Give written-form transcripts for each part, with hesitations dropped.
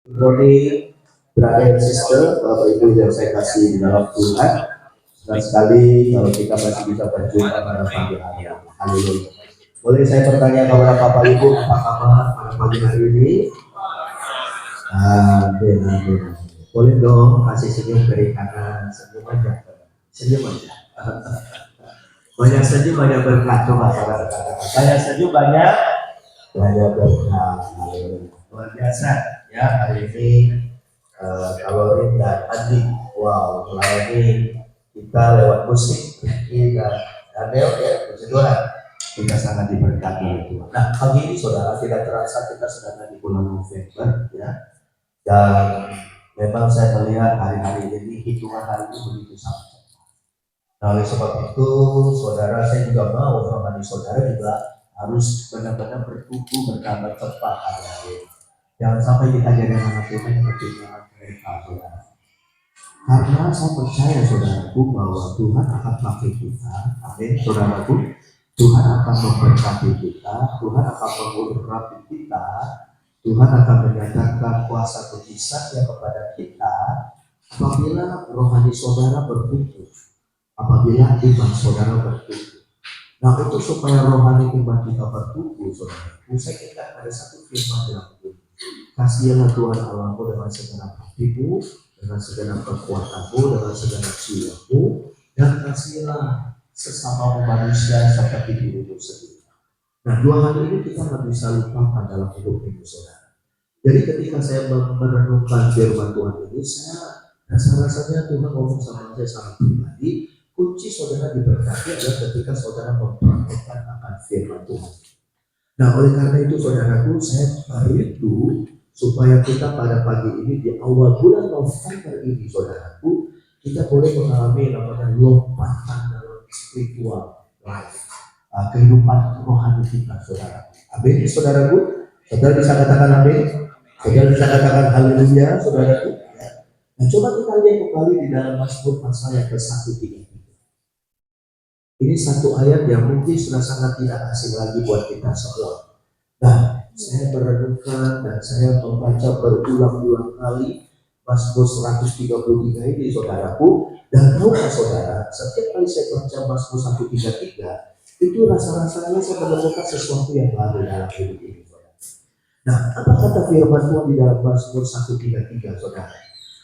Good morning, brother and sister, Bapak Ibu yang saya kasih di dalam Tuhan. Senang sekali kalau kita masih bisa berjumpa pada pagi hari. Haleluya. Boleh saya bertanya kepada Bapak Ibu, apa kabar pada pagi hari ini? Amin, amin. Boleh dong kasih senyum dari kanan, senyum aja. Senyum aja. Banyak senyum, banyak berkat. Coba saudara-saudara. Banyak senyum, banyak berkat. Luar biasa ya hari ini. Kalorin dan Andi, wow, melayani kita lewat musik, kita Daniel ya, puji Tuhan, kita sangat diberkati oleh Tuhan. Nah, pagi ini saudara tidak terasa kita sedang di bulan November ya, dan memang saya melihat hari-hari ini hitungan hari ini begitu sangat cepat. Nah, oleh sebab itu, saudara saya juga mau menemani saudara juga harus benar-benar bertumbuh bertambah cepat hari-hari. Jangan sampai kita jadi anak Tuhan yang ketinggalan mereka, saudara. Karena saya percaya saudaraku bahwa Tuhan akan pakai kita, amin saudaraku. Tuhan akan memberkati kita, Tuhan akan mengurapi kita, Tuhan akan menyatakan kuasa mujizatnya kepada kita apabila rohani saudara bertumbuh, apabila iman saudara bertumbuh. Nah, itu supaya rohani iman kita bertumbuh, saudaraku, saya ingat ada satu firman dalam Bible. Kasihilah Tuhan Allahmu dengan segenap hatimu, dengan segenap kekuatanmu, dengan segenap jiwamu, dan kasihilah sesama manusia seperti dirimu sendiri. Nah, dua hal ini kita nggak bisa lupakan dalam hidup ini, saudara. Jadi ketika saya merenungkan firman Tuhan ini, saya rasa-rasanya Tuhan ngomong sama saya sangat pribadi. Kunci saudara diberkati adalah ketika saudara mempraktekkan akan firman Tuhan. Nah, oleh karena itu saudaraku, saya rindu supaya kita pada pagi ini di awal bulan November ini, saudaraku, kita boleh mengalami namanya lompatan dalam spiritual life, kehidupan rohani kita, saudaraku. Amin, saudaraku. Saudara bisa katakan amin. Saudara bisa katakan haleluya, saudaraku. Nah, coba kita lihat kembali di dalam Mazmur pasal yang ke-133. Ini satu ayat yang mungkin sudah sangat tidak asing lagi buat kita semua. Nah, saya merenungkan dan saya membaca berulang-ulang kali Mazmur 133 ini, saudaraku. Dan tahukah saudara, setiap kali saya baca Mazmur 133, itu rasa-rasanya saya menemukan sesuatu yang baru dalam hidup ini, saudara. Nah, apa kata firman Tuhan di dalam Mazmur 133, saudara?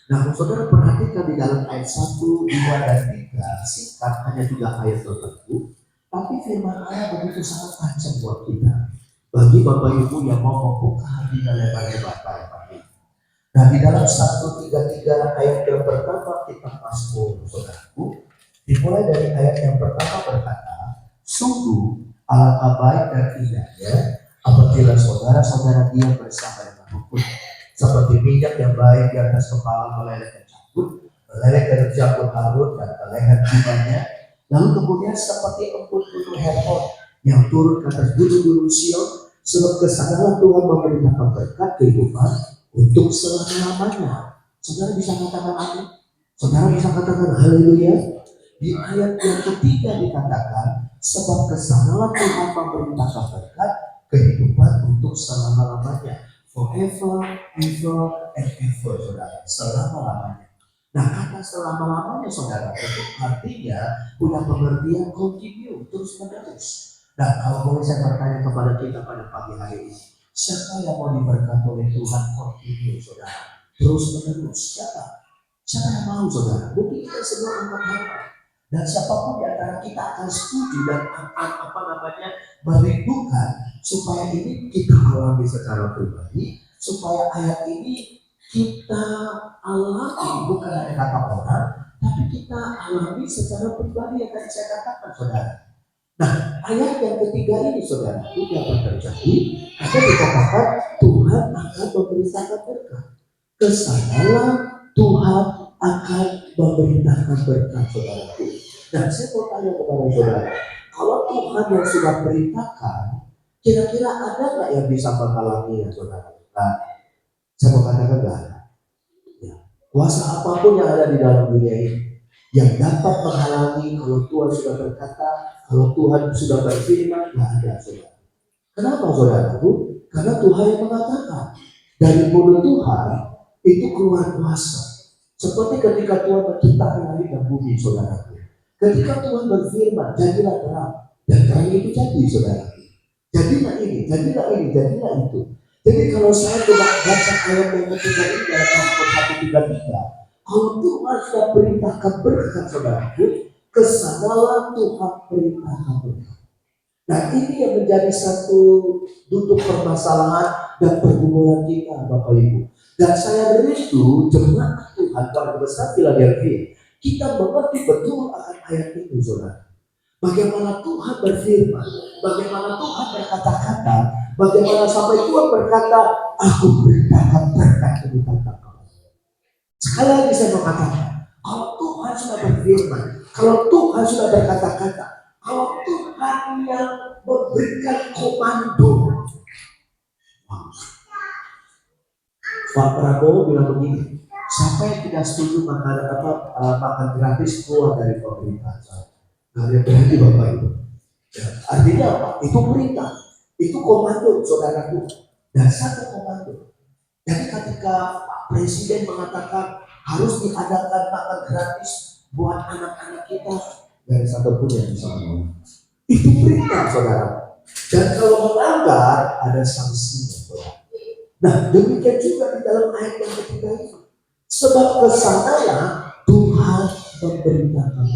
Nah, saudara perhatikan di dalam ayat 1, 2, dan 3, singkat hanya 3 ayat tertentu, tapi firman Allah begitu sangat tajam buat kita. Bagi Bapak Ibu yang mau membuka hatinya lebar-lebar pada pagi. Nah, di dalam 133 ayat yang pertama kita Mazmur, saudaraku, dimulai dari ayat yang pertama berkata, sungguh alangkah baik dan indahnya apabila saudara-saudara diam bersama dengan rukun. Seperti minyak yang baik di atas kepala meleleh ke janggut, meleleh dari janggut Harun dan ke leher jubahnya. Lalu kemudian seperti embun-embun Hermon yang turun ke atas gunung-gunung Sion, sebab kesanalah Tuhan memerintahkan berkat kehidupan untuk selama-lamanya. Saudara bisa katakan amin? Saudara bisa katakan haleluya? Di ayat yang ketiga dikatakan, sebab kesanalah Tuhan memerintahkan berkat kehidupan untuk selama-lamanya. Forever, ever, and ever, saudara. Selama-lamanya. Nah, kata selama-lamanya, saudara, itu artinya punya pengertian continue, terus-menerus. Nah, kalau boleh saya bertanya kepada kita pada pagi hari ini, siapa yang mau diberkati oleh Tuhan continue, saudara? Terus-menerus, siapa? Siapa yang mau, saudara? Mungkin kita semua angkat tangan. Dan siapapun di antara kita akan setuju dan akan merindukan supaya ini kita alami secara pribadi, supaya ayat ini kita alami bukan hanya kata orang, tapi kita alami secara pribadi yang tadi saya katakan, saudara. Nah, ayat yang ketiga ini, saudara, itu akan terjadi. Ada dikatakan Tuhan akan memerintahkan berkat. Kesanalah Tuhan akan memerintahkan berkat, saudaraku. Dan saya mau tanya kepada saudara, kalau Tuhan yang sudah perintahkan, kira-kira ada nggak yang bisa menghalangi ya, saudara? Nah, saya mau katakan nggak ada. Ya. Kuasa apapun yang ada di dalam dunia ini yang dapat menghalangi kalau Tuhan sudah berkata, kalau Tuhan sudah berfirman, nggak ada, saudara. Kenapa, saudaraku? Karena Tuhan yang mengatakan. Dari mulut Tuhan itu keluar kuasa. Seperti ketika Tuhan menciptakan langit dan bumi, saudara. Ketika Tuhan berfirman, jadilah terang, dan terang itu jadi, saudara. Jadilah ini, jadilah ini, jadilah itu. Jadi kalau saya coba baca ayat yang ketiga ini dalam Mazmur 133, kalau Tuhan sudah perintahkan berkat, saudaraku, kesanalah Tuhan perintahkan berkat. Nah ini yang menjadi satu duduk permasalahan dan pergumulan kita, Bapak Ibu. Dan saya rindu jemaat Tuhan Keluarga Besar Philadelphia, kita mengerti betul akan ayat ini, saudara. Bagaimana Tuhan berfirman, bagaimana Tuhan berkata-kata, bagaimana sampai Tuhan berkata, aku perintahkan berkat ini tentang kamu. Sekali lagi saya mengatakan, kalau Tuhan sudah berfirman, kalau Tuhan sudah berkata-kata, kalau Tuhan yang memberikan komando. Pak Prabowo bilang begini, siapa yang tidak setuju makan gratis keluar dari pemerintahan saya. Nah, yang berarti Bapak Ibu. Ya, artinya apa? Itu perintah, itu komando, saudaraku. Dan satu komando. Jadi ketika Pak Presiden mengatakan harus diadakan makan gratis buat anak-anak kita, dari satu pun yang bisa menolak. Itu perintah, saudara. Dan kalau melanggar ada sanksinya, saudara. Nah, demikian juga di dalam ayat yang ketiga itu. Sebab kesanalah Tuhan memerintahkan.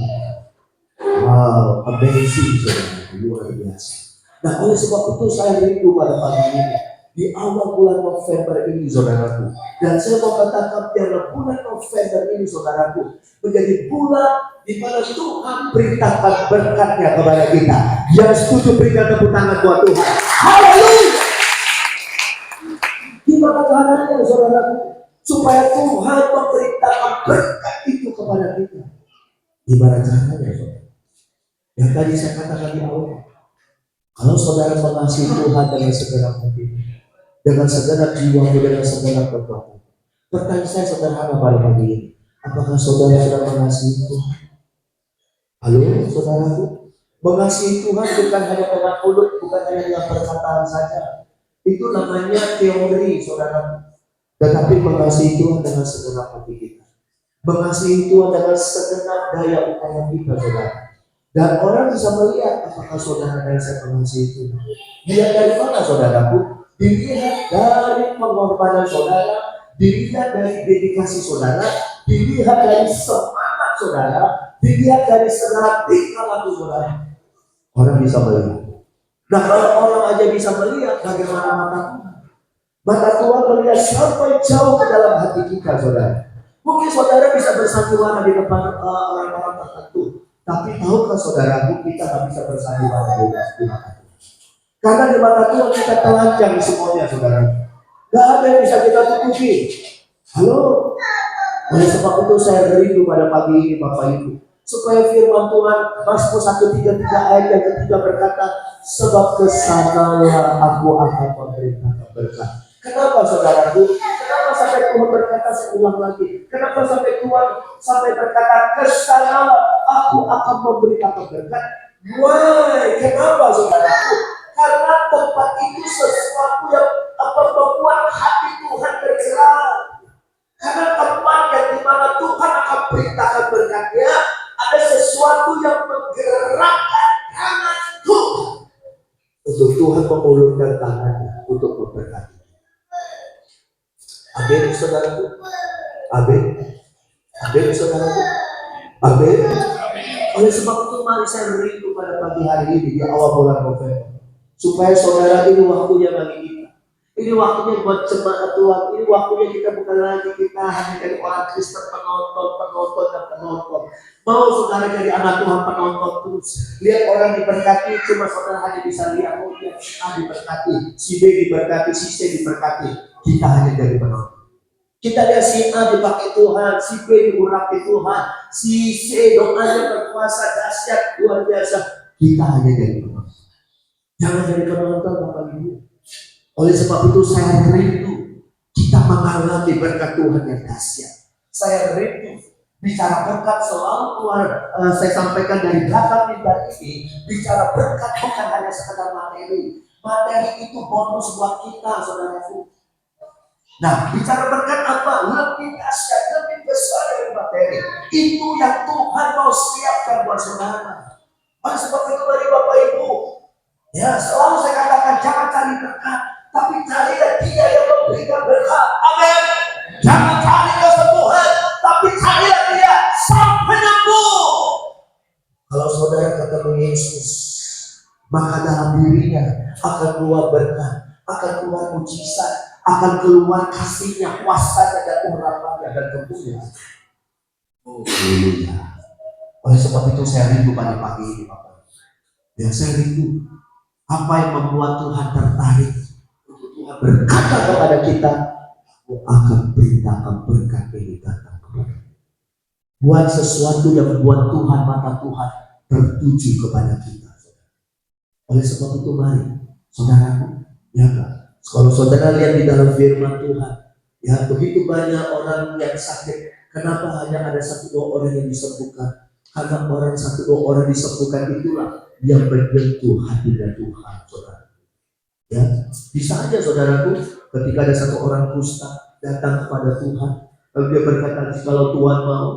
Wow, amazing, saudara, luar biasa. Nah, oleh sebab itu saya rindu pada pagi ini di awal bulan November ini, saudaraku. Dan saya mau katakan biarlah bulan November ini, saudaraku, menjadi bulan di mana Tuhan perintahkan berkatnya kepada kita. Yang setuju berikan tepuk tangan buat Tuhan. Haleluya. Gimana caranya, saudaraku, supaya Tuhan memberitakan berkat itu kepada kita? Gimana caranya, saudara? Yang tadi saya katakan di awal, kalau saudara mengasihi Tuhan dengan segenap hati, dengan segenap jiwa, dengan segenap kekuatan. Pertanyaan saya sederhana pada pagi ini, apakah saudara sudah mengasihi Tuhan? Halo, saudaraku, mengasihi Tuhan bukan hanya dengan mulut, bukan hanya dengan perkataan saja. Itu namanya teori, saudara. Tetapi mengasihi Tuhan dengan segenap hati kita, mengasihi Tuhan dengan segenap daya upaya kita, saudara. Dan orang bisa melihat apakah saudara dan saya mengasihi Tuhan. Dilihat dari mana, saudaraku? Dilihat dari pengorbanan saudara, dilihat dari dedikasi saudara, dilihat dari semangat saudara, dilihat dari segala tingkah laku saudara. Orang bisa melihat. Nah, kalau orang aja bisa melihat, bagaimana mata Tuhan? Mata Tuhan melihat sampai jauh ke dalam hati kita, saudara. Mungkin saudara bisa bersandiwara di depan orang-orang tertentu, tapi tahukah saudaraku, kita tidak bisa bersandiwara di mata Tuhan. Karena di mata Tuhan kita telanjang semuanya, saudara. Gak ada yang bisa kita tutupi. Halo. Oleh sebab itu saya rindu pada pagi ini, Bapak Ibu, supaya firman Tuhan Mazmur 133 ayat yang ketiga berkata, sebab kesanalah aku akan memerintahkan berkat. Kenapa, saudaraku? Kenapa sampai Tuhan berkata, saya ulang lagi, kenapa sampai Tuhan sampai berkata kesanalah aku akan memerintahkan berkat? Why? Kenapa, saudaraku? Karena tempat itu sesuatu yang membuat hati Tuhan bergerak. Karena tempat yang dimana Tuhan akan perintahkan berkatnya, ada sesuatu yang menggerakkan tangan Tuhan untuk Tuhan mengulurkan tangannya untuk memberkati. Amin, saudaraku. Amin. Amin, saudaraku. Amin. Oleh sebab itu mari saya rindu pada pagi hari ini di awal bulan November, supaya saudara ini waktunya bagi kita. Ini waktunya buat jemaat Tuhan. Ini waktunya kita bukan lagi kita hanya dari orang Kristen penonton. Mau saudara jadi anak Tuhan penonton terus. Lihat orang diberkati, cuma saudara hanya bisa lihat, oh dia si A diberkati, si B diberkati, si C diberkati. Kita hanya jadi penonton. Kita lihat si A dipakai Tuhan, si B diurapi Tuhan, si C doanya berkuasa dahsyat luar biasa. Kita hanya jadi penonton. Jangan jadi penonton, Bapak Ibu. Oleh sebab itu saya rindu kita mengalami berkat Tuhan yang dahsyat. Saya rindu bicara berkat selalu Tuhan saya sampaikan dari belakang mimbar ini. Bicara berkat bukan hanya sekedar materi. Materi itu bonus buat kita, saudaraku. Nah, bicara berkat apa? Lebih dahsyat, lebih besar dari materi. Itu yang Tuhan mau siapkan buat saudara. Oleh sebab itu dari Bapak Ibu, ya selalu saya katakan jangan cari berkat, tapi carilah Dia yang memberikan berkat. Amin. Jangan cari kesembuhan, tapi carilah Dia sang penyembuh. Kalau saudara ketemu Yesus, maka dalam dirinya akan keluar berkat, akan keluar mujizat, akan keluar kasihnya, kuasanya dan urapannya dan kemuliaan. Oh, haleluya. Oleh sebab itu saya rindu pada pagi ini, Bapak. Ya, saya rindu apa yang membuat Tuhan tertarik untuk Tuhan berkata kepada kita, aku akan perintahkan berkat ini datang kepada kita. Buat sesuatu yang membuat Tuhan, mata Tuhan tertuju kepada kita. Oleh sebab itu mari, saudaraku, ya kan? Kalau saudara lihat di dalam firman Tuhan, ya begitu banyak orang yang sakit. Kenapa hanya ada 1-2 orang yang disembuhkan? Karena orang 1-2 orang disembuhkan itulah yang menyentuh hatinya Tuhan, saudara. Ya, bisa aja saudaraku, ketika ada 1 orang kusta datang kepada Tuhan, lalu dia berkata, kalau Tuhan mau,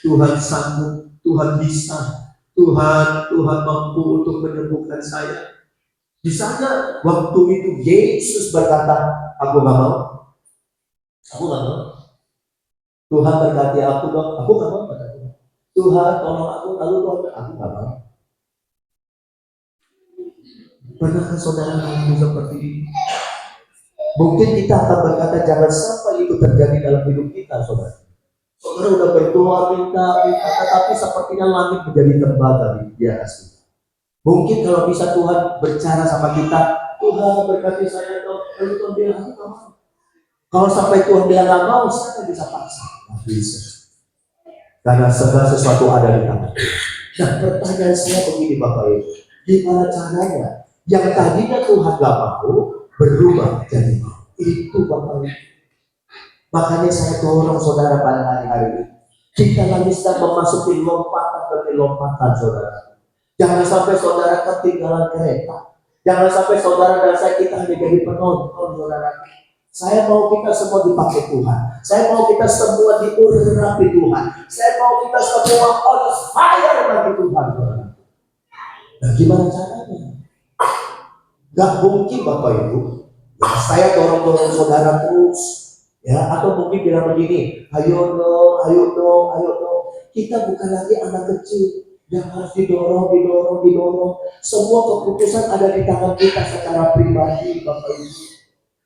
Tuhan sanggup, Tuhan bisa, Tuhan mampu untuk menyembuhkan saya. Bisa aja waktu itu Yesus berkata, aku nggak mau, aku nggak mau. Tuhan berkati aku dong, aku nggak mau. Tuhan tolong aku, lalu Tuhan aku nggak mau. Pernahkah saudara ngomong seperti ini? Mungkin kita akan berkata jangan sampai itu terjadi dalam hidup kita, saudara. Saudara udah berdoa minta, tetapi sepertinya langit menjadi tembaga di atas kita. Mungkin kalau bisa Tuhan berbicara sama kita, Tuhan berkati saya dong, lalu Tuhan bilang aku nggak mau. Kalau sampai Tuhan bilang nggak mau, siapa yang bisa paksa? Nggak bisa. Karena segala sesuatu ada di tangan. Nah, pertanyaan saya begini Bapak Ibu, gimana caranya yang tadinya Tuhan nggak mau berubah jadi mau? Itu Bapak Ibu. Makanya saya dorong saudara pada hari-hari ini, kita lagi sedang memasuki lompatan demi lompatan, saudara. Jangan sampai saudara ketinggalan kereta. Jangan sampai saudara dan saya kita hanya jadi penonton, saudara. Saya mau kita semua dipakai Tuhan. Saya mau kita semua diurapi Tuhan. Saya mau kita semua on fire bagi Tuhan, saudara. Nah, gimana caranya? Gak mungkin Bapak Ibu. Ya, saya dorong saudara terus. Ya, atau mungkin bilang begini, ayo dong. Kita bukan lagi anak kecil yang harus didorong. Semua keputusan ada di tangan kita secara pribadi, Bapak Ibu.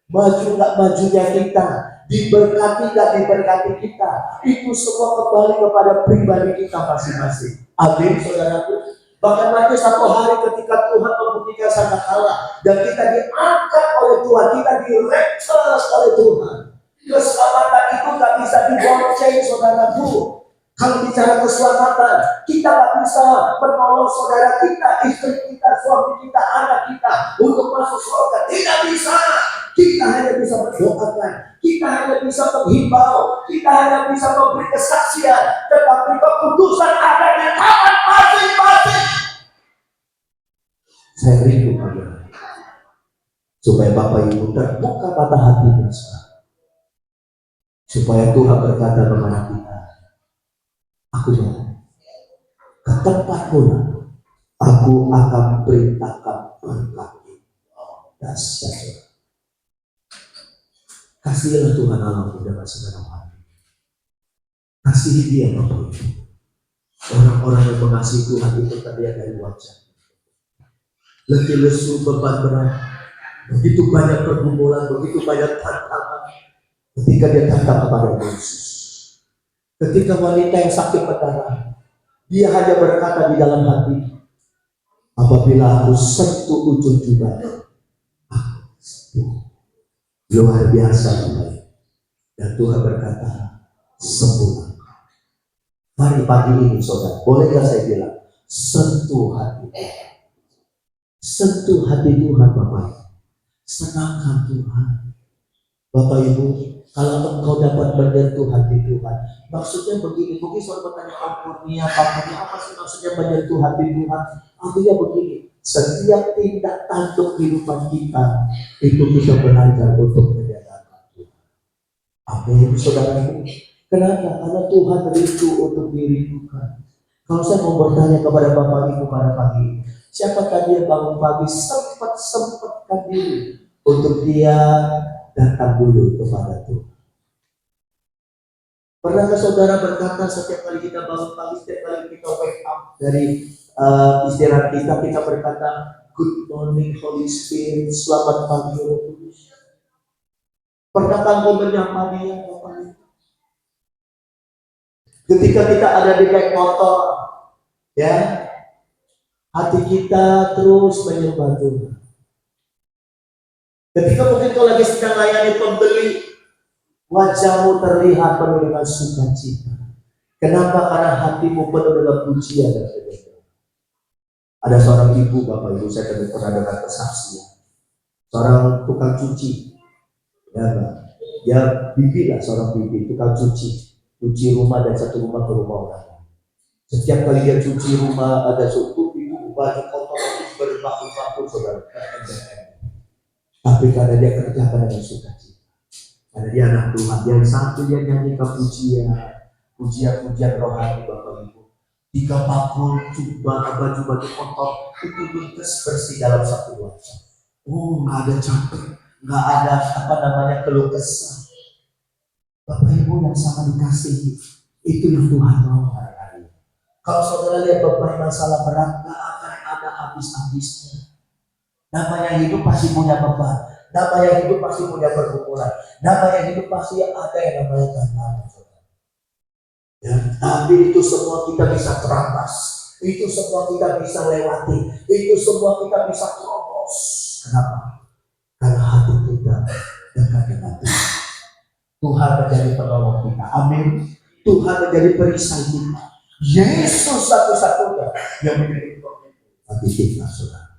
Maju nggak majunya kita, diberkati nggak diberkati kita, itu semua kembali kepada pribadi kita masing-masing. Amin, saudaraku. Bahkan nanti satu hari ketika Tuhan membuktikan sangkakala dan kita diangkat oleh Tuhan, kita direkrut oleh Tuhan. Keselamatan itu nggak bisa dibonceng, saudaraku. Kalau bicara keselamatan, kita nggak bisa menolong saudara kita, istri kita, suami kita, anak kita untuk masuk surga. Tidak bisa. Kita hanya bisa berdoakan, kita hanya bisa menghimbau, kita hanya bisa memberi kesaksian, tetapi keputusan ada di tangan masing-masing. Saya rindu supaya Bapak Ibu terbuka mata hatinya sekarang, supaya Tuhan berkata kepada kita, aku mau ke tempat pula, aku akan perintahkan berkat itu. Dahsyat. Kasihilah Tuhan Allah dengan segala hati. Kasihi Dia Bapak Ibu. Orang-orang yang mengasihi Tuhan itu terlihat dari wajah. Letih lesu, beban berat. Begitu banyak pergumulan, begitu banyak tantangan. Ketika dia datang kepada Yesus. Ketika wanita yang sakit berdarah, dia hanya berkata di dalam hati, apabila aku sentuh ujung jubahnya, aku sembuh. Luar biasa Bapak. Dan Tuhan berkata, sembuh. Mari pagi ini saudara, bolehkah saya bilang, sentuh hati. Sentuh hati Tuhan Bapak. Senangkan Tuhan. Bapak Ibu, kalau engkau dapat menyentuh hati Tuhan, maksudnya begini, mungkin saudara bertanya, ampuni apa sih maksudnya menyentuh hati Tuhan? Artinya begini, setiap tindak tanduk kehidupan kita, itu kita belajar untuk menyenangkan Tuhan. Amin, saudaraku. Kenapa? Karena Tuhan rindu untuk dirindukan. Kalau saya mau bertanya kepada Bapak Ibu pada pagi ini, siapa tadi yang bangun pagi sempat-sempatkan diri untuk dia datang dulu kepada Tuhan? Pernahkah saudara berkata setiap kali kita bangun pagi, setiap kali kita wake up dari istirahat kita berkata, "Good morning Holy Spirit, selamat pagi Roh Kudus." Pernahkah engkau menyapa dia, Bapak Ibu? Ketika kita ada di naik motor, ya, hati kita terus menyembah Tuhan. Ketika mungkin kau lagi sedang layani pembeli, wajahmu terlihat penuh dengan sukacita. Kenapa? Karena hatimu penuh dengan pujian dan kebenaran. Ada seorang ibu, Bapak Ibu, saya pernah dengar kesaksian. Seorang tukang cuci, ya bibi lah, seorang bibi tukang cuci rumah dan satu rumah ke rumah orang. Setiap kali dia cuci rumah ada suatu ibu baju kotor berbaku-baku, saudara. Tapi karena dia kerjakan dengan sukacita, karena dia anak Tuhan, yang sampai dia nyanyikan pujian rohani, Bapak Ibu. 3 bakul baju kotor itu ludes bersih dalam satu wajah. Oh, nggak ada capek, nggak ada keluh kesah. Bapak Ibu yang sangat dikasihi, itu yang Tuhan mau hari-hari. Kalau saudara lihat berbagai masalah berat, nggak akan ada habis-habisnya. Namanya hidup pasti punya beban, namanya hidup pasti punya pergumulan, namanya hidup pasti ada yang namanya tantangan. Ya, tapi itu semua kita bisa terampas, itu semua kita bisa lewati, itu semua kita bisa terobos. Kenapa? Karena hati kita dekat dengan Tuhan. Tuhan menjadi penolong kita. Amin. Tuhan menjadi perisai kita. Yesus satu-satunya yang menjadi penolong hati kita, saudara.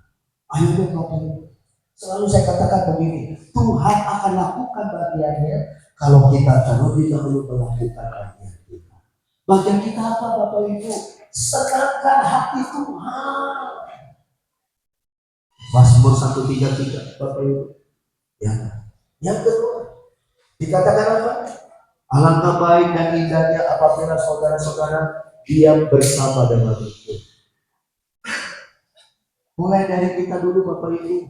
Ayo dong Bapak Ibu. Selalu saya katakan begini, Tuhan akan lakukan bagiannya kalau kita terlebih dahulu melakukan bagian kita. Bagian kita apa, Bapak Ibu? Senangkan hati Tuhan. Mazmur 133, Bapak Ibu. Ya. Yang kedua, dikatakan apa? Alangkah baik dan indahnya apabila saudara-saudara diam bersama dengan itu. Mulai dari kita dulu, Bapak Ibu.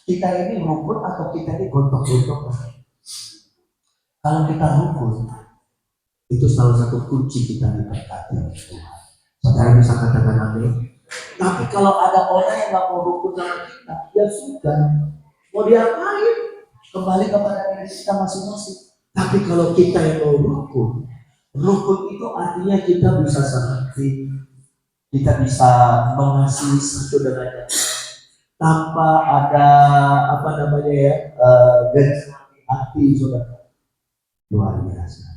Kita ini rukun atau kita ini gontok-gontok? Kalau kita rukun, itu salah satu kunci kita diberkati oleh Tuhan. Saudara bisa katakan amin. Tapi kalau ada orang yang nggak mau rukun dengan kita, ya sudah, mau diapain? Kembali kepada diri kita masing-masing. Tapi kalau kita yang mau rukun, rukun itu artinya kita bisa sehati, kita bisa mengasihi satu dengan yang lain tanpa ada garis hati, saudara. Luar biasa.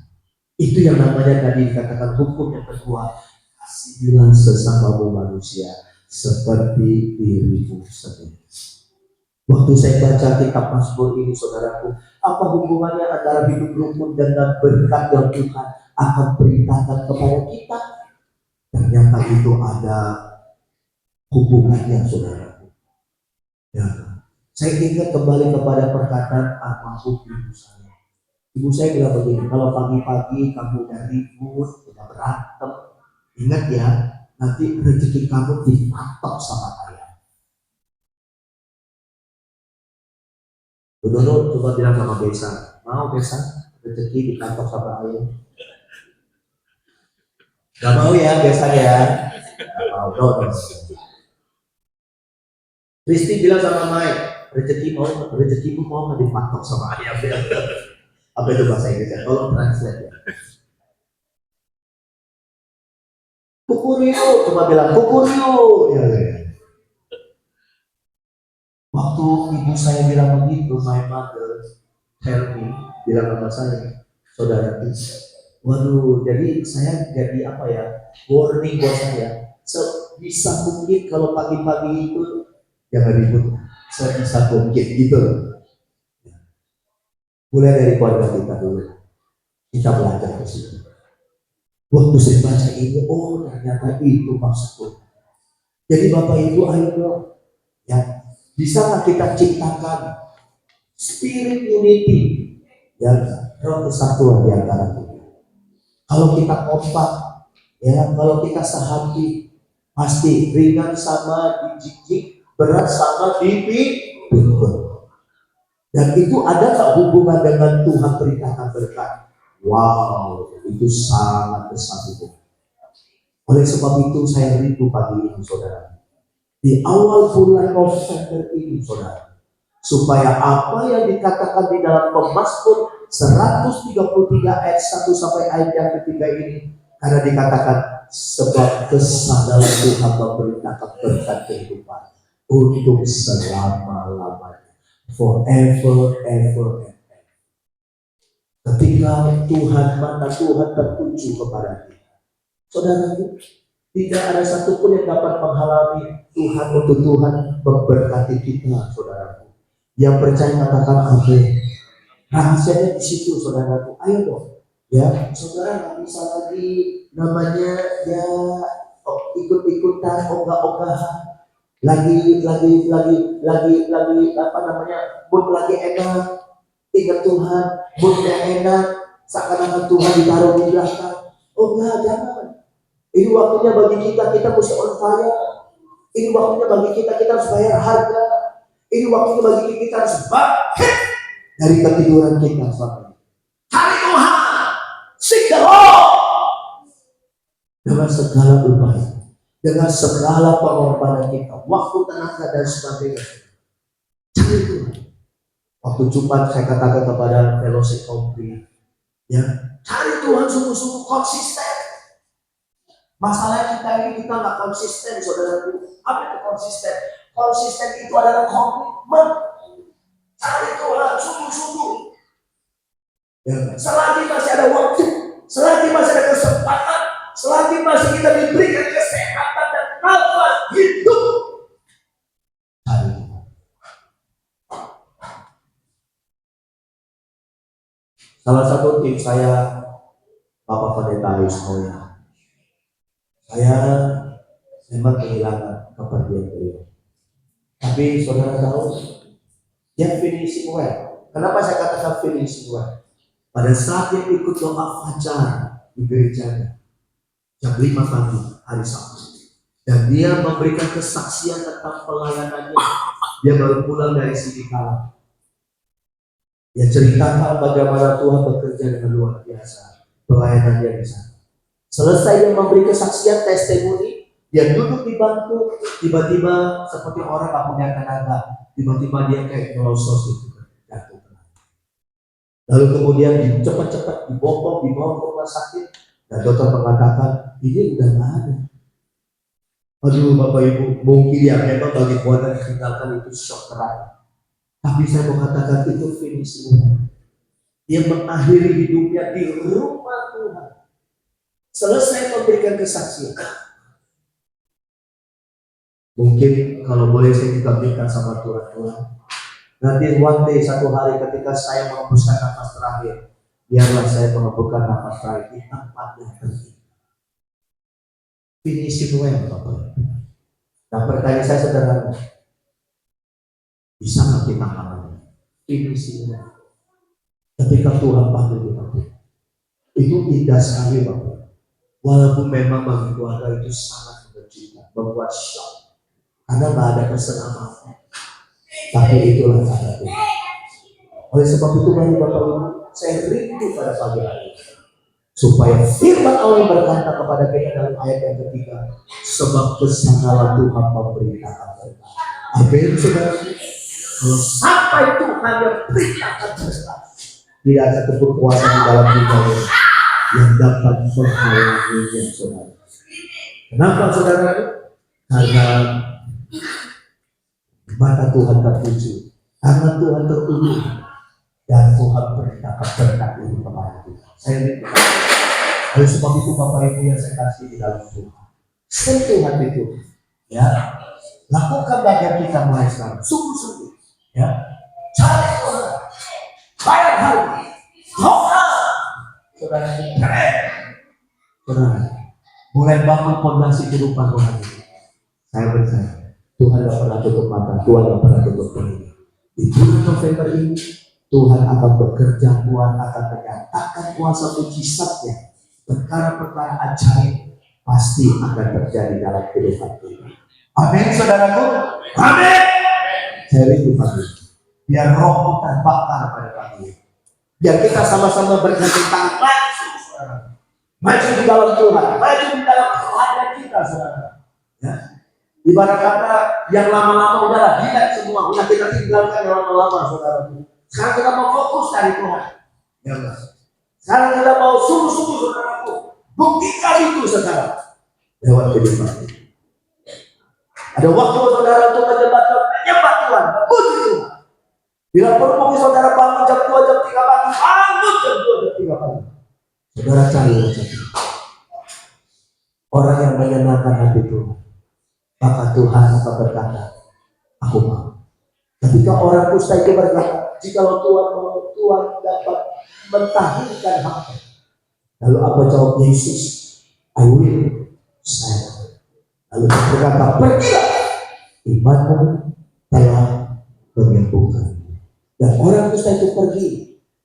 Itu yang namanya tadi dikatakan hukum yang kedua, kasihilah sesamamu manusia seperti dirimu sendiri. Waktu saya baca kitab Mazmur ini, saudaraku, apa hubungannya antara hidup rukun dengan berkat yang Tuhan akan perintahkan kepada kita? Ternyata itu ada hubungannya, saudaraku. Ya. Saya ingat kembali kepada perkataan almarhum ibu saya. Ibu saya bilang begini, kalau pagi-pagi kamu udah ribut, udah berantem, ingat ya, nanti rezeki kamu dipatok sama ayam. Dulu coba bilang sama Besan, mau Besan rezeki dipatok sama ayam? Gak mau ya Besan ya? Gak mau, no. Kristi bilang sama Mike, rezekimu mau nggak dipatok sama ayam? Apa itu bahasa Inggrisnya? Tolong translate ya. Pukul yuk, coba bilang pukul yuk. Ya. Waktu ibu saya bilang begitu, my mother tell me, bilang sama saya, saudara itu, waduh, jadi saya jadi warning buat saya. Sebisa mungkin kalau pagi-pagi itu jangan ribut, sebisa mungkin gitu loh. Mulai dari keluarga kita dulu, kita belajar ke situ. Waktu saya baca ini, oh ternyata itu maksudnya. Jadi Bapak Ibu, ayo dong, ya, bisakah kita ciptakan spirit unity, ya, roh kesatuan di antara kita. Kalau kita kompak, ya, kalau kita sehati, pasti ringan sama dijijik, berat sama dipikul. Dan itu ada tak hubungan dengan Tuhan berikan berkat? Wow, itu sangat besar hubungan. Oleh sebab itu saya rindu pagi ini, saudara, di awal bulan November ini, saudara, supaya apa yang dikatakan di dalam Pemazmur 133 ayat 1 sampai ayat yang ketiga ini, karena dikatakan sebab kesadaran Tuhan memberitakan berkat kehidupan untuk selama-lamanya, forever, ever, and ever. Ketika Tuhan tertuju kepada kita, saudara, tidak ada satupun yang dapat menghalangi Tuhan untuk Tuhan memberkati kita, saudaraku. Yang percaya katakan amin. Rahasianya di situ, saudaraku. Ayo dong, ya, saudara nggak bisa lagi namanya ya ikut-ikutan ogah-ogahan. Lagi apa namanya? Mood lagi enak, ingat Tuhan, moodnya enak, seakan-akan Tuhan ditaruh di belakang. Oh enggak, jangan. Ini waktunya bagi kita mesti on fire. Ini waktunya bagi kita harus bayar harga. Ini waktunya bagi kita harus bangkit dari ketiduran kita, saudara. Cari Tuhan, seek the Lord dengan segala upaya, dengan segala pengorbanan kita, waktu, tenaga dan sebagainya. Cari Tuhan. Waktu Jumat saya katakan kepada fellowship komplit, ya, cari Tuhan sungguh-sungguh konsisten. Masalahnya kita nggak konsisten, saudaraku. Apa itu konsisten? Konsisten itu adalah komitmen. Cari Tuhan sungguh-sungguh. Ya, selagi masih ada waktu, selagi masih ada kesempatan, selagi masih kita diberikan kesehatan dan nafas hidup, cari Tuhan. Salah satu tim saya, Bapak Pendeta Yusmoya, saya memang kehilangan kepergian beliau. Tapi saudara tahu, dia finishing well. Kenapa saya katakan finishing well? Pada saat dia ikut doa fajar di gerejanya, jam 5 pagi hari Sabtu, dan dia memberikan kesaksian tentang pelayanannya, dia baru pulang dari Sidikala. Dia ceritakan bagaimana Tuhan bekerja dengan luar biasa pelayanannya di sana. Selesai dia memberi kesaksian testimoni, dia duduk di bangku, tiba-tiba seperti orang tak punya tenaga, tiba-tiba dia kayak melosos gitu, jatuh. Lalu kemudian cepat-cepat dibawa ke rumah sakit, dan dokter mengatakan ini udah nggak ada. Aduh Bapak Ibu, mungkin ya memang bagi keluarga ditinggalkan itu shock keras. Tapi saya mau katakan itu finish semua. Dia mengakhiri hidupnya di rumah Tuhan. Selesai memberikan kesaksian. Mungkin kalau boleh saya dikabulkan sama Tuhan. Nanti one day, satu hari ketika saya menghembuskan nafas terakhir, biarlah saya menghembuskan nafas terakhir di tempat yang tertinggi. Finishing well, Bapak. Nah, pertanyaan saya sederhana. Bisa nggak kita mengalami finishing well? Ketika Tuhan panggil kita, itu indah sekali, Bapak. Walaupun memang bagi keluarga itu sangat mengejutkan, membuat shock, karena nggak ada kesenangan. Tapi itulah kata Tuhan. Oleh sebab itu, mari Bapak Ibu, saya rindu pada pagi hari supaya firman Allah berkata kepada kita dalam ayat yang ketiga, sebab kesanalah Tuhan memberitakan berkat. Amin, saudara. Kalau sampai Tuhan yang beritakan berkat, tidak ada satu kuasa di dalam dunia ini yang dapat menghalanginya, saudara. Kenapa, saudara? Karena mata Tuhan tertuju, karena Tuhan tertuju, dan Tuhan beritakan berkat itu kepada kita. Saya rindu. Oleh sebab itu Bapak Ibu yang saya kasih di dalam Tuhan, sentuhan itu, ya, lakukan bagian kita mulai sekarang, sungguh-sungguh, ya, cari Tuhan, bayar harga, doa, saudara, saudara, mulai bangun fondasi kehidupan rohani. Saya percaya Tuhan tidak pernah tutup mata, Tuhan tidak pernah tutup telinga. Di bulan November ini Tuhan akan bekerja, Tuhan akan menyatakan kuasa mujizatnya. Perkara-perkara ajaib pasti akan terjadi dalam kehidupan kita. Amin, saudaraku. Amin. Saya rindu pagi. Biar rohmu terbakar pada pagi. Biar kita sama-sama bergantung tangan. Maju di dalam Tuhan, maju di dalam keadaan kita, saudara. Ya. Ibarat kata yang lama-lama udahlah gila semua, udah kita tinggalkan yang lama-lama, saudara. Sekarang kita mau fokus dari Tuhan. Ya, sekarang kita mau sungguh-sungguh, saudaraku. Buktikan itu, saudara. Lewat kehidupan. Ada waktu saudara untuk menyembah Tuhan, puji Tuhan. Bila perlu mungkin saudara bangun jam 2, jam 3 pagi, bangun jam 2, jam 3 pagi. Saudara cari orang yang menyenangkan hati Tuhan. Maka Tuhan akan berkata, aku mau. Ketika orang kusta itu berkata, jikalau Tuhan mau, Tuhan dapat mentahirkan hamba. Lalu apa jawab Yesus? I will, saya. Lalu dia berkata, pergilah, imanmu telah menyembuhkan. Dan orang kusta itu pergi,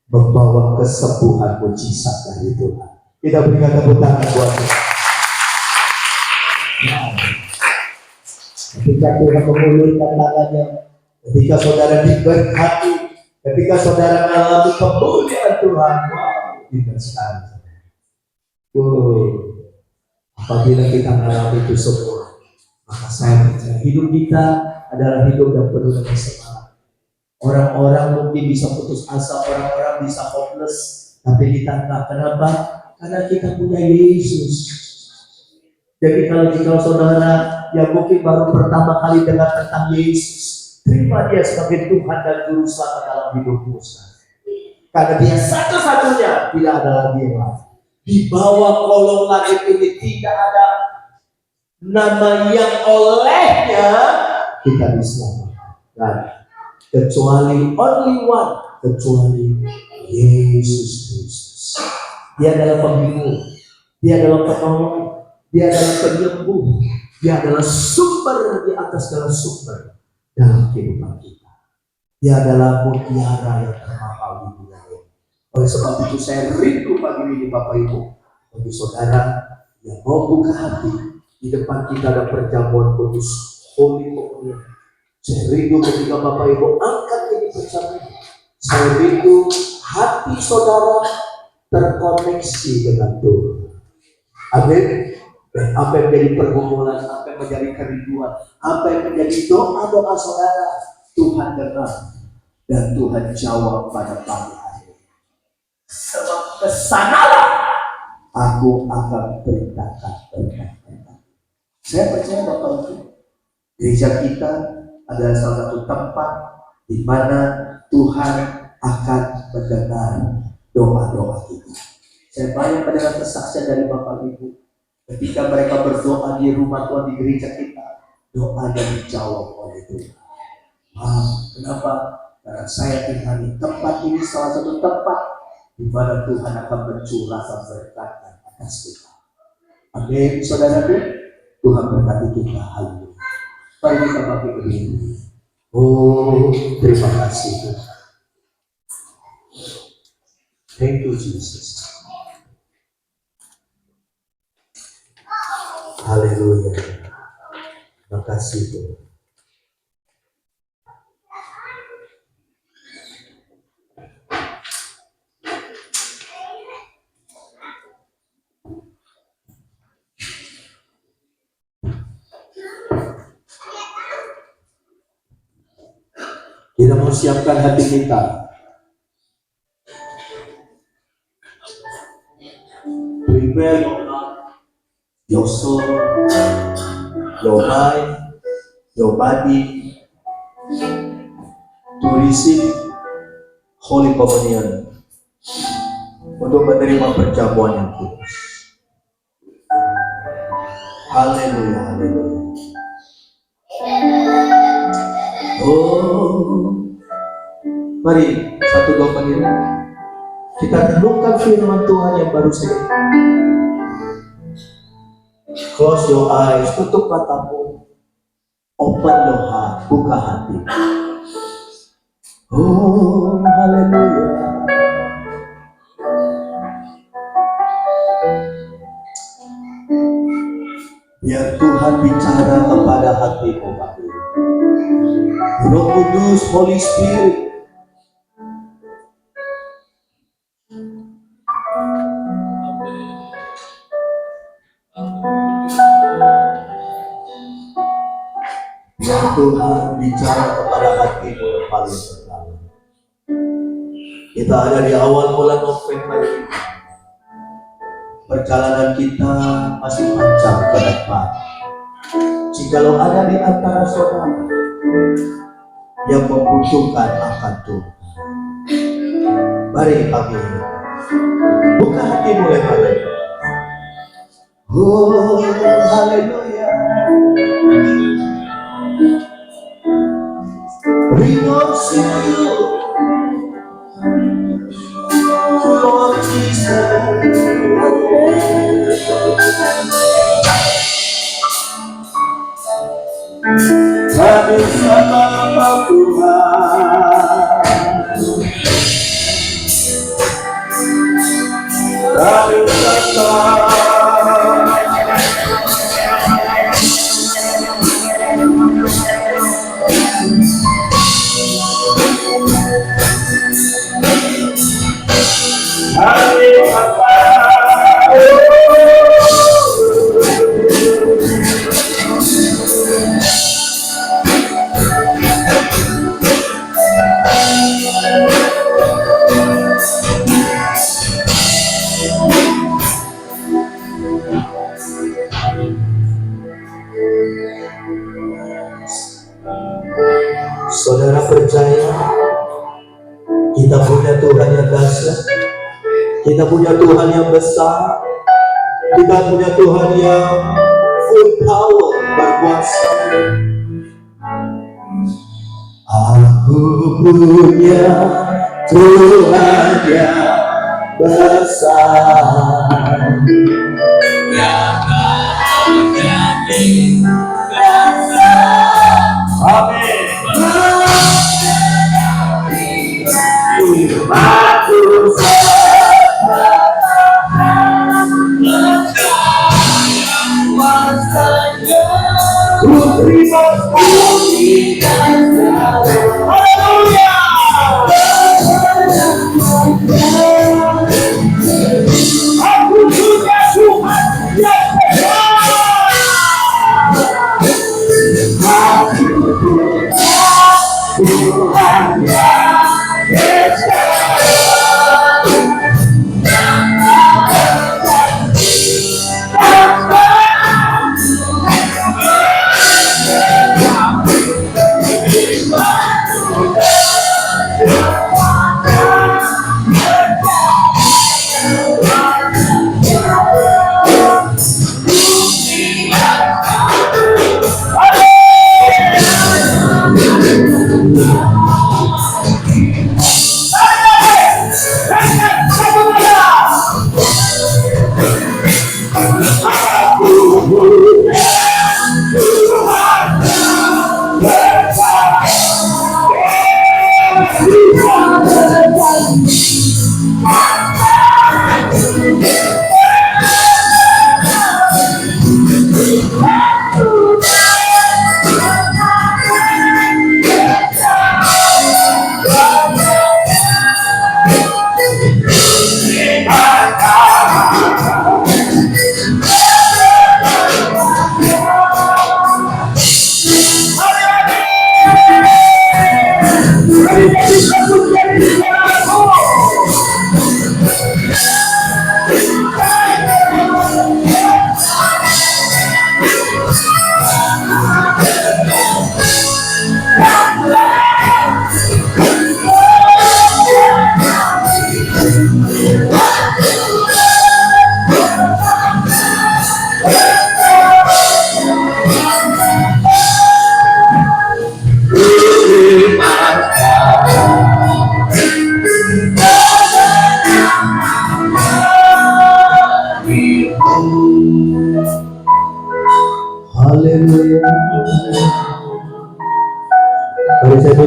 membawa kesembuhan mujizat dari Tuhan. Kita berikan tepuk tangan buat Tuhan. Ketika Tuhan memulihkan tangannya, ketika saudara diberkati, ketika saudara mengalami pemulihan Tuhan, kita sekarang. Apabila kita mengalami itu semua, maka saya percaya hidup kita adalah hidup yang penuh dengan semangat. Orang-orang mungkin bisa putus asa, orang-orang bisa hopeless, tapi kita enggak. Kenapa? Karena kita punya Yesus. Jadi kalau saudara yang mungkin baru pertama kali dengar tentang Yesus, terima dia sebagai Tuhan dan Juru Selamat dalam hidupmu. Karena dia satu-satunya, tidak ada lagi yang lain. Di bawah kolong langit ini tidak ada nama yang olehnya kita diselamatkan. Kecuali only one, kecuali Yesus Kristus. Dia adalah pembina, dia adalah penolong, dia adalah penyembuh, dia adalah sumber di atas segala sumber dalam kehidupan kita. Dia adalah mutiara yang termahal di dunia ini. Oleh sebab itu saya rindu pagi ini Bapak Ibu, bagi saudara yang mau buka hati di depan kita ada perjamuan kudus Holy Communion. Saya rindu ketika Bapak Ibu angkat ini bersama. Saya rindu hati saudara terkoneksi dengan Tuhan. Amin. Apa yang menjadi pergumulan, apa yang menjadi kerinduan, apa yang menjadi doa-doa saudara, Tuhan dengar dan Tuhan jawab pada pagi hari. Sebab kesanalah aku akan perintahkan berkat-berkat. Saya percaya Bapak Ibu, gereja kita adalah salah satu tempat di mana Tuhan akan mendengar doa-doa kita. Saya banyak mendengar kesaksian dari Bapak Ibu ketika mereka berdoa di rumah Tuhan, di gereja kita, doanya dijawab oleh Tuhan. Kenapa? Karena saya tinggal di tempat ini, salah satu tempat di mana Tuhan akan mencurahkan berkat atas kita. Amin, saudaraku. Tuhan berkati kita. Haleluya. Mari kita bangkit berdiri. Oh, terima kasih Tuhan. Thank you Jesus. Haleluya. Terima kasih Tuhan. Kita mau siapkan hati kita. Prepare your soul, your mind, your body to receive Holy Communion, untuk menerima perjamuan yang kudus. Haleluya, haleluya. Oh, mari 1-2 menit kita renungkan firman Tuhan yang baru saja. Close your eyes, tutup matamu, open your heart, buka hati. Oh, haleluya. Biar Tuhan bicara kepada hatimu, Pak. Roh Kudus, Holy Spirit, biar Tuhan bicara kepada hatimu yang paling terdalam. Kita ada di awal bulan November ini. Perjalanan kita masih panjang ke depan. Jikalau ada di antara saudara yang membutuhkan akan Tuhan, mari pagi ini buka hatimu lebar-lebar. Oh, haleluya. We worship you, Lord Jesus. Kami sama Tuhan, kami sama. Saudara percaya kita punya Tuhan yang dahsyat, kita punya Tuhan yang besar, kita punya Tuhan yang full power, berkuasa. Aku punya Tuhan yang besar, yang menjadi besar. Amin. Aku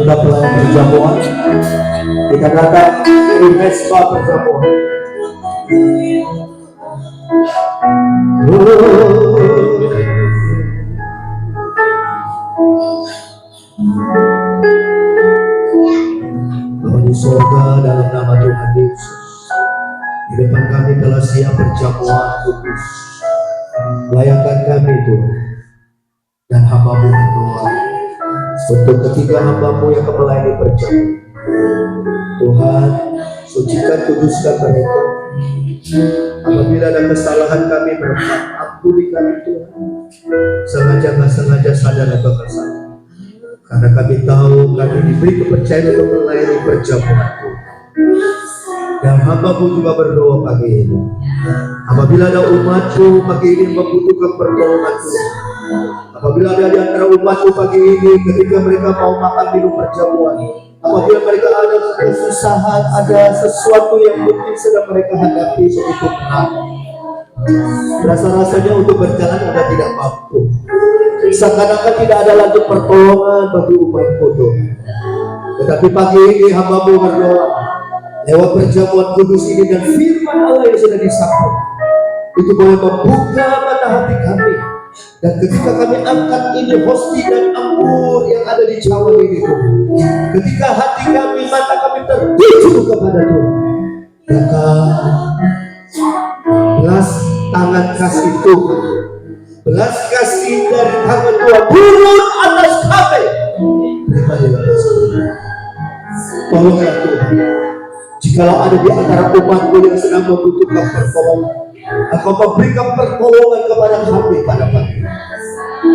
kita pelayan perjamuan, kita datang di mesbah perjamuan. Bapa di surga, dalam nama Tuhan Yesus, di depan kami telah siap perjamuan kudus. Layakan kami Tuhan, dan hamba-Mu berdoa untuk ketiga hamba-Mu yang melayani perjamuan. Tuhan, sucikan, kuduskan mereka. Apabila ada kesalahan kami, ampuni kami Tuhan. Sengaja nggak sengaja, sadar atau tak sadar. Karena kami tahu kami diberi kepercayaan untuk melayani perjamuan Tuhan. Dan hamba-Mu juga berdoa pagi ini. Apabila ada umat-Mu pagi ini membutuhkan pertolongan Tuhan. Apabila ada di antara umat-Mu pagi ini ketika mereka mau makan minum perjamuan, apabila mereka ada kesusahan, ada sesuatu yang mungkin sedang mereka hadapi begitu berat, rasa-rasanya untuk berjalan sudah tidak mampu, seakan-akan tidak ada lagi pertolongan bagi umat-Mu Tuhan. Tetapi pagi ini hamba-Mu berdoa lewat perjamuan kudus ini dan firman Allah yang sudah disampaikan, itu boleh membuka mata hati kami. Dan ketika kami angkat ini hosti dan anggur yang ada di cawan ini Tuhan, ketika hati kami, mata kami tertuju kepada Tuhan, maka belas tangan kasih Tuhan, belas kasih dari tangan Tuhan turun atas kami. Tolonglah Tuhan, jikalau ada di antara umat-Mu yang sedang membutuhkan pertolongan, Engkau memberikan pertolongan kepada kami pada pagi.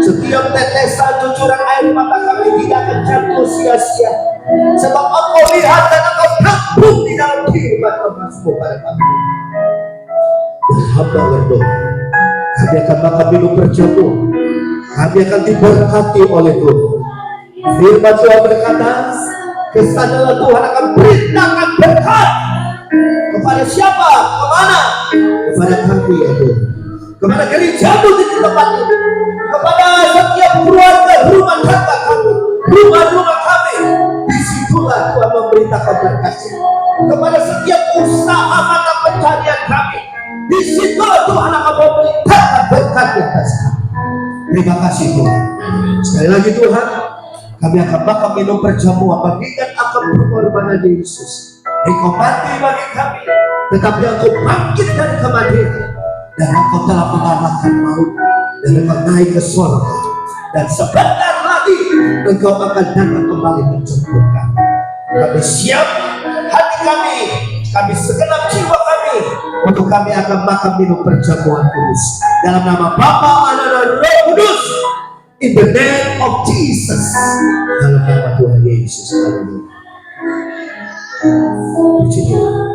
Setiap tetesan cucuran air mata kami tidak akan jatuh sia-sia, sebab Engkau lihat dan Engkau tampung di dalam kehidupan emas-Mu pada pagi. Dan hamba berdoa, kami akan makan minum perjamuan, kami akan diberkati oleh Tuhan. Firman Tuhan berkata, kesanalah Tuhan akan beritakan berkat kepada siapa? Kemana? Kepada kami ya Tuhan, kepada gereja-Mu di tempat ini, kepada setiap keluarga, rumah tangga kami, rumah-rumah kami. Disitulah Tuhan memberitakan berkat-Nya kepada setiap usaha mata pencarian kami. Disitulah Tuhan akan memberitakan berkat di atas kami. Terima kasih Tuhan. Sekali lagi Tuhan, kami akan makan minum perjamuan bagikan akan pengorbanan Yesus. Engkau mati bagi kami, tetapi Engkau bangkit dari kematian, dan Engkau telah mengalahkan maut, dan Engkau naik ke surga, dan sebentar lagi Engkau akan datang kembali menjemput kami. Kami siap, hati kami segenap jiwa kami, untuk kami akan makan minum perjamuan kudus dalam nama Bapa, Anak, dan Roh Kudus. In the name of Jesus, dalam nama Tuhan Yesus. Haleluya. Puji Tuhan.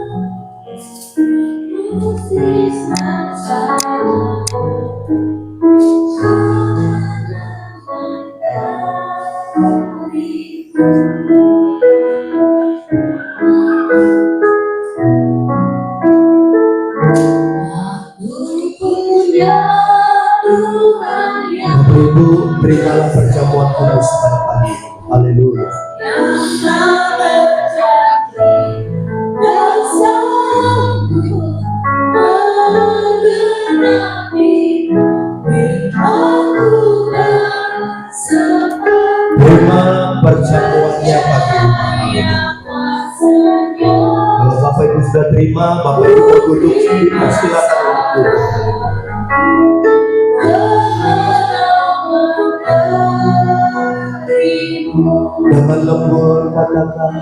Bapak Ibu, berikanlah perjamuan kudus pada pagi ini. Haleluya. Terima perjamuannya pagi ini. Kalau Bapak Ibu sudah terima, Bapak Ibu mau duduk, silakan duduk. Dengan lembut katakan,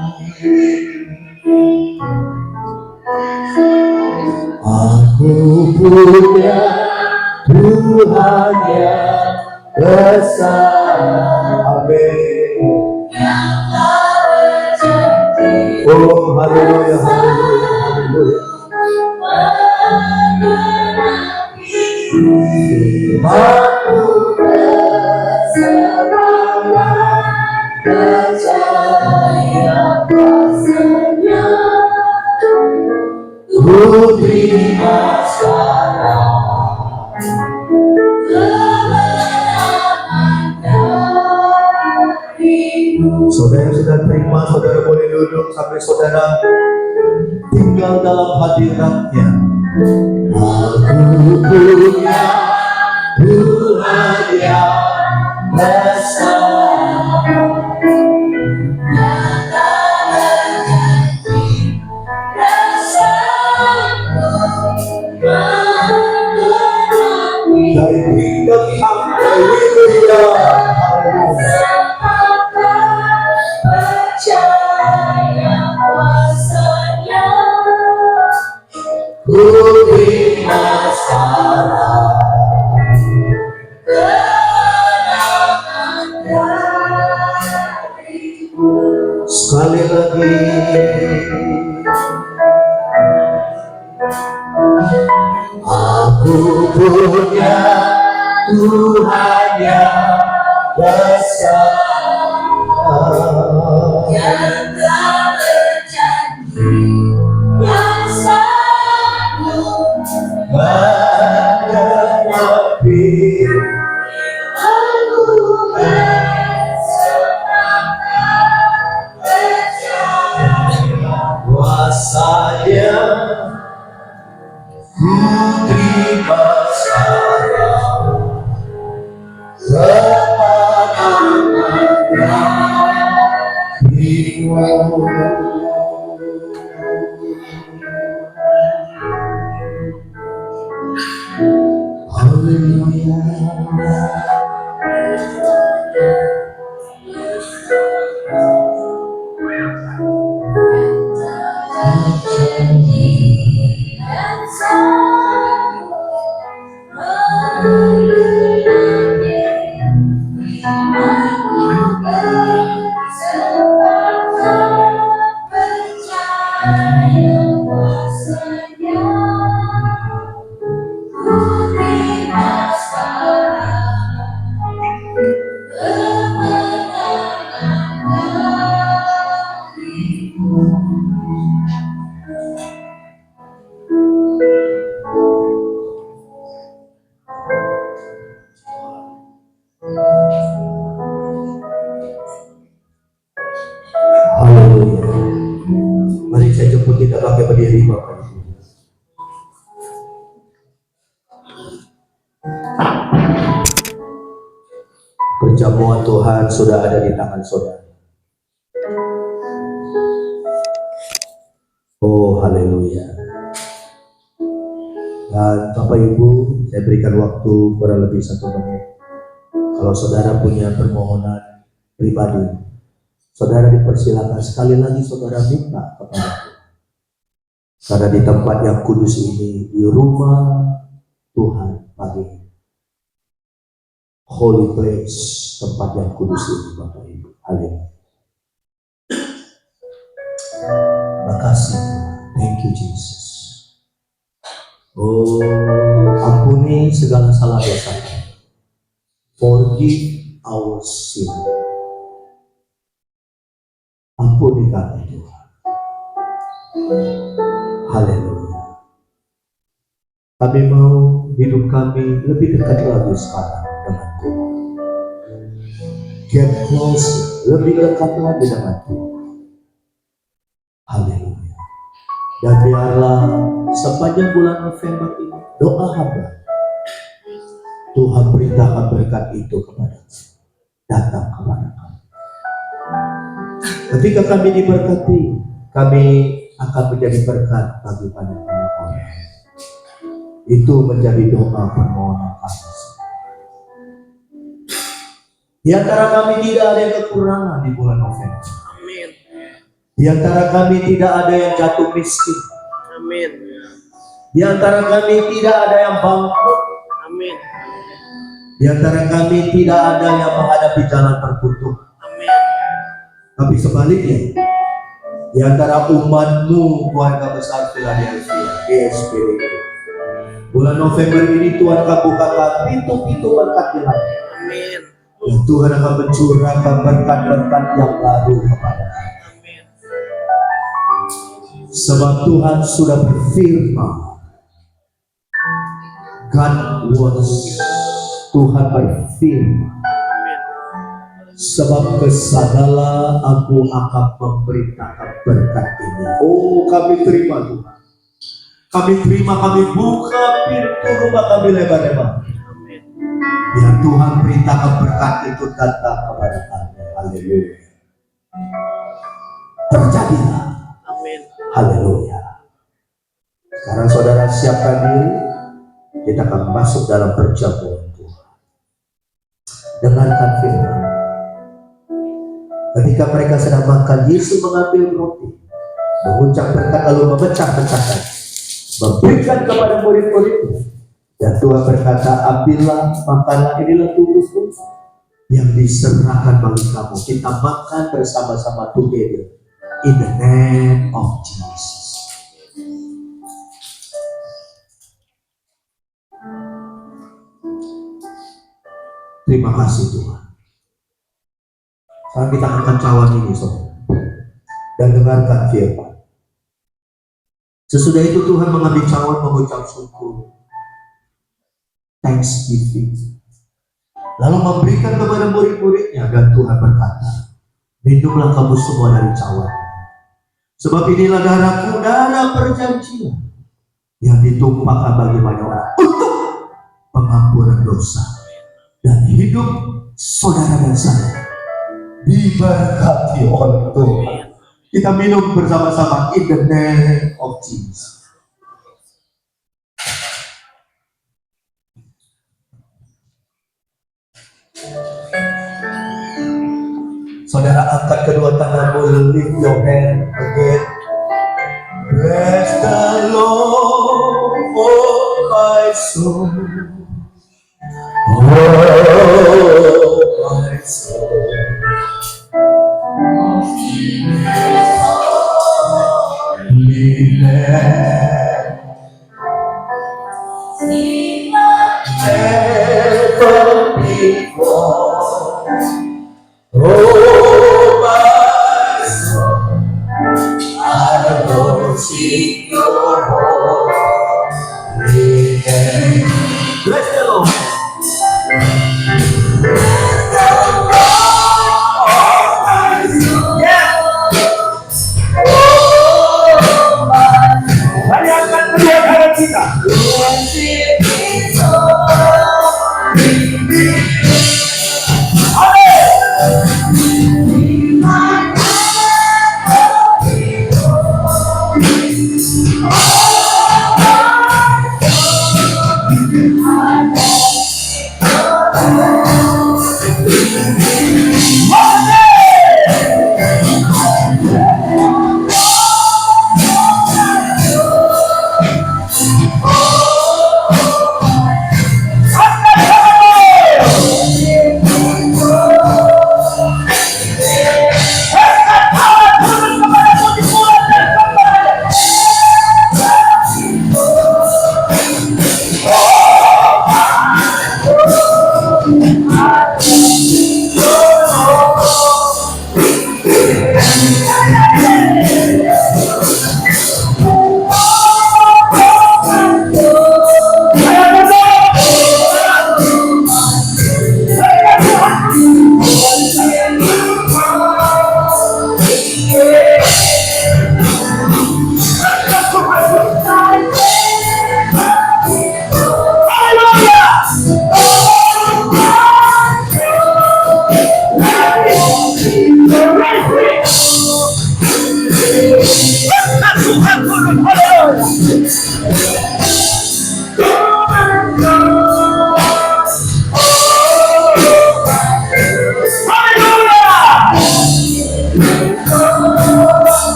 aku punya Tuhan yang besar. Amin. Oh haleluya, haleluya, haleluya. Aku percaya kuasanya, ku terima sekarang kemenangan darimu. Saudara yang sudah sampai saudara tinggal dalam hadirat-Nya. Aku punya Tuhan yang bersama, dari kingdom sampai kingdom. Percaya kuasanya, ku terima salah kemenangan darimu. Sekali lagi, aku punya Tuhan yang bersama, yang telah berjanji, yang sanggup menghadapi. Aku bersemangat percaya kuasanya, ku terima salah kemenangan darimu. Haleluya. Mari saya jemput kita pakai berdiri Bapak. Perjamuan Tuhan sudah ada di tangan saudara. Oh haleluya. Dan Bapak Ibu, saya berikan waktu kurang lebih 1 menit. Kalau saudara punya permohonan pribadi, saudara dipersilakan sekali lagi saudara minta kepada Tuhan. Karena di tempat yang kudus ini, di rumah Tuhan pagi, holy place, tempat yang kudus ini Bapak Ibu. Haleluya. Makasih, thank you Jesus. Oh, ampuni segala salah dosa. Forgive our sin. Ampuni kami Tuhan. Haleluya. Kami mau hidup kami lebih dekat lagi sekarang dengan Tuhan. Get close, lebih dekat lagi dengan Tuhan. Haleluya. Dan biarlah sepanjang bulan November ini doa hamba, Tuhan perintahkan berkat itu kepada kami, datang kepada kami. Ketika kami diberkati, kami akan menjadi berkat bagi banyak orang. Itu menjadi doa permohonan kami. Di antara kami tidak ada yang kekurangan di bulan November. Amin. Di antara kami tidak ada yang jatuh miskin. Amin. Di antara kami tidak ada yang bangkrut. Amin. Di antara kami tidak ada yang menghadapi jalan terkutuk. Amin. Tapi sebaliknya, di antara umatmu keluarga besar Philadelphia, GSPD, bulan November ini Tuhan akan bukakan pintu-pintu berkat di langit. Amin. Dan Tuhan akan mencurahkan berkat-berkat yang baru kepada kami. Amin. Sebab Tuhan sudah berfirman, God was, Tuhan berfirman, Amin. Sebab kesanalah aku akan memberitakan berkat ini. Oh, kami terima Tuhan. Kami terima, kami buka pintu rumah kami lebar-lebar. Biar Tuhan beritakan berkat itu datang kepada kami. Haleluya. Terjadilah. Amin. Haleluya. Sekarang saudara siapkan diri. Kita akan masuk dalam perjamuan Tuhan. Dengarkan firman. Ketika mereka sedang makan, Yesus mengambil roti, mengucap berkat lalu memecah-mecahkan, memberikan kepada murid-muridnya. Dan Tuhan berkata, ambillah, makanlah, inilah tubuhku yang diserahkan bagi kamu. Kita makan bersama-sama together in the name of Jesus. Terima kasih Tuhan. Sekarang kita angkat cawan ini, saudara, dan dengarkan firman. Sesudah itu Tuhan mengambil cawan, mengucap syukur, thanksgiving, lalu memberikan kepada murid-muridnya, dan Tuhan berkata, minumlah kamu semua dari cawan, sebab inilah darahku, darah perjanjian yang ditumpahkan bagi banyak orang untuk pengampunan dosa, dan hidup saudara dan saya diberkati oleh Tuhan. Kita minum bersama-sama in the name of Jesus. Saudara angkat kedua tanganmu, lift your hand again. Bless the Lord, oh my soul. Oh my soul. Never before. Oh my soul, I worship your holy name. Bless the Lord.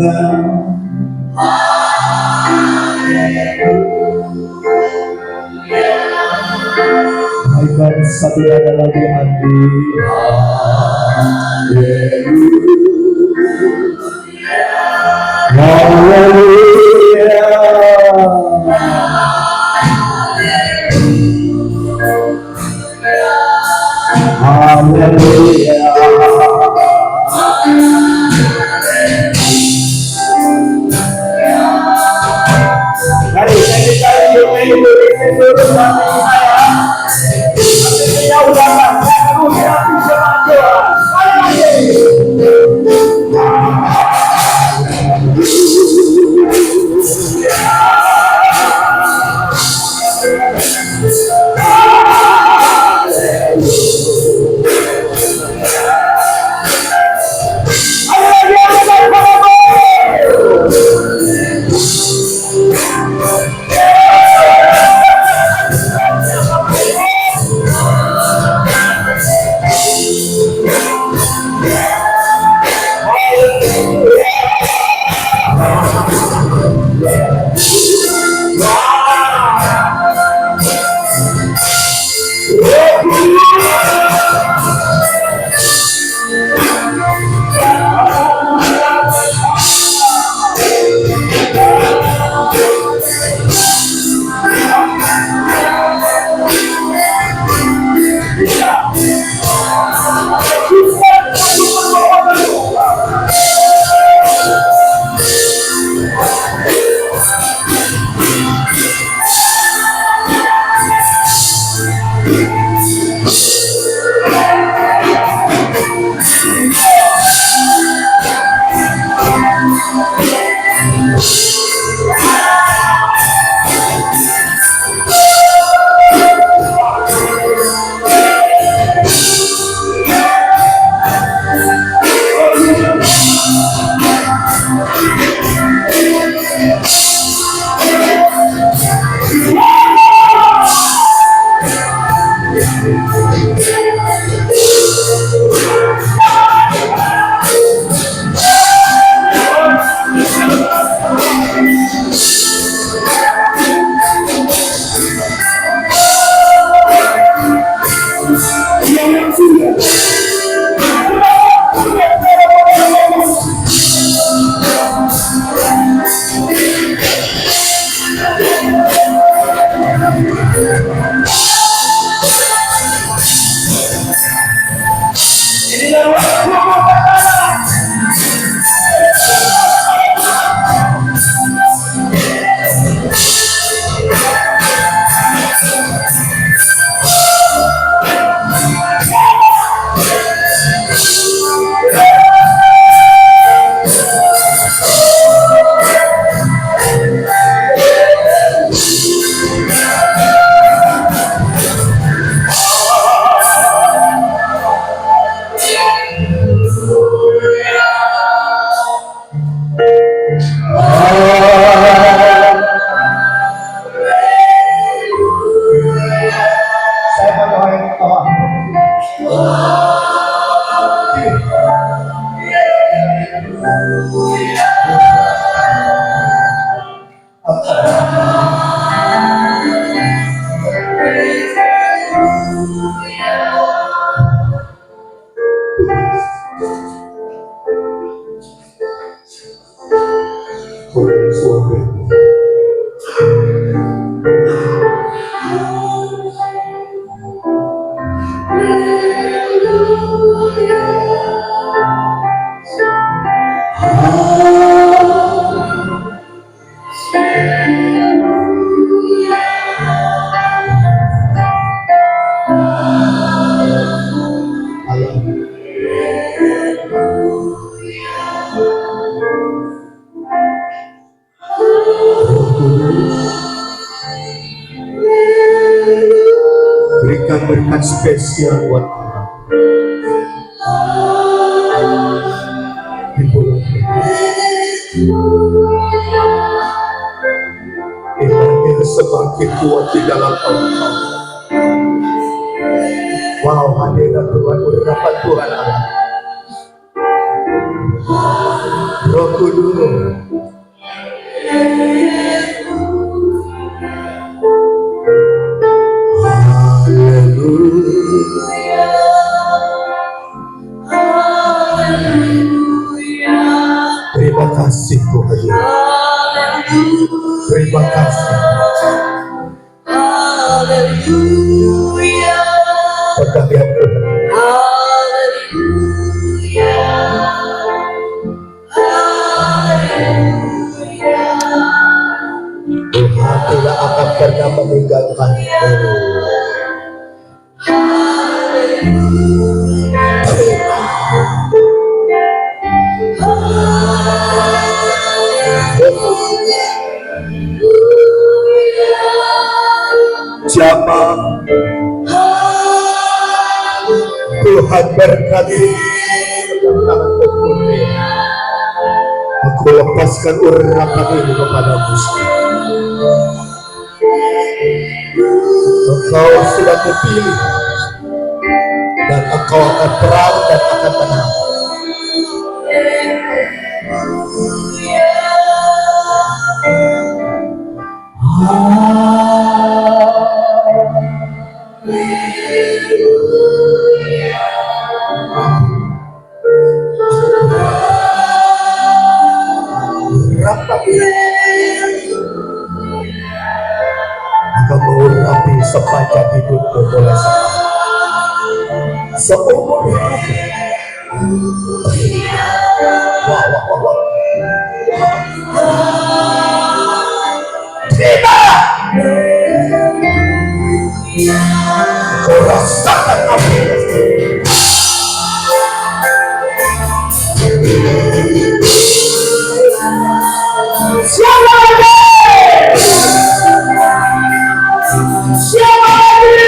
Naikkan satu nada lagi hati. Mari berikan berkat spesial buat orang di bulan ini. Imannya semakin kuat di dalam Engkau. Wow, hadirat Tuhan, urapan Tuhan Allah. Roh Kudus. Haleluya. Haleluya. Terima kasih Tuhan. Terima kasih. Haleluya. Pegang Tuhan. Haleluya. Haleluya. Tuhan tidak akan pernah meninggalkanmu. Jamaah Tuhan berkati tangan pemulih. Aku lepaskan urapan ini kepada Gusti. Engkau sudah terpilih dan engkau akan terang dan akan tenang. Akan mengurapi sepanjang hidupku mulai sekarang. Seumur hidupku. Wah. Tidak. Kau rasakan apa? Siapa lagi? Siapa lagi?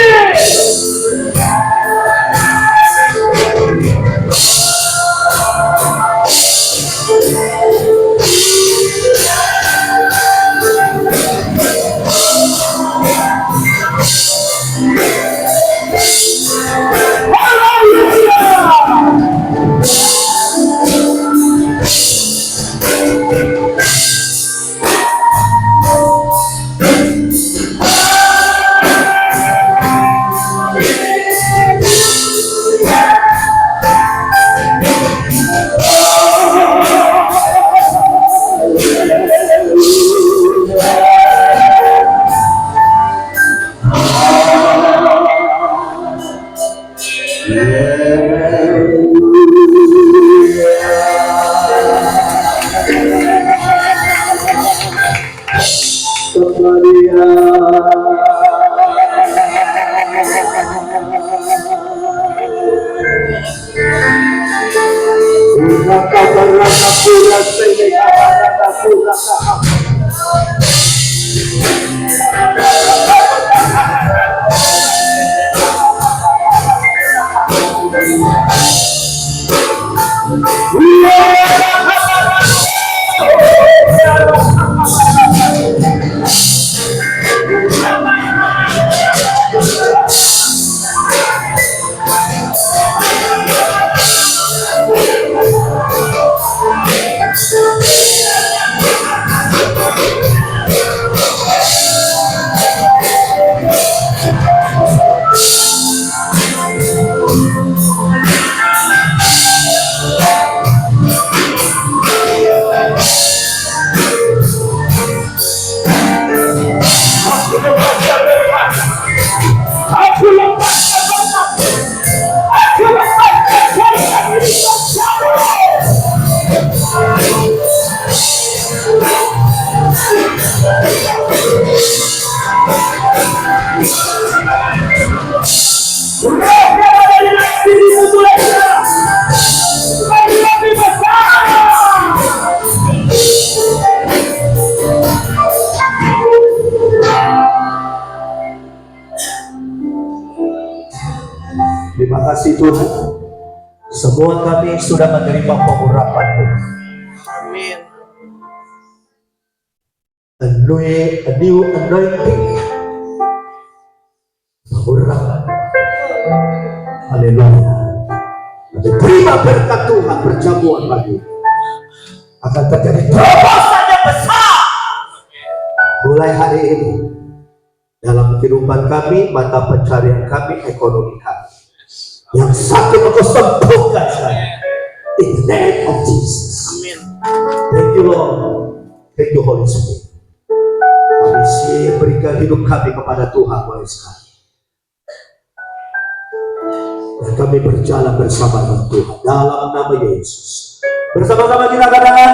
Terima kasih Tuhan. Semua kami sudah menerima pengurapan-Mu. Amin. A new anointing. Pengurapan. Haleluya. Terima berkat Tuhan berjamuan bagi. akan terjadi terobosan yang besar mulai hari ini dalam kehidupan kami, mata pencarian kami, ekonomi kami. Yang sakit Engkau sembuhkan sekarang. In the name of Jesus. Amin. Thank you Lord. Thank you Holy Spirit. Kami berikan hidup kami kepada Tuhan mulai sekarang. Dan kami berjalan bersama dengan Tuhan dalam nama Yesus. Bersama-sama kita katakan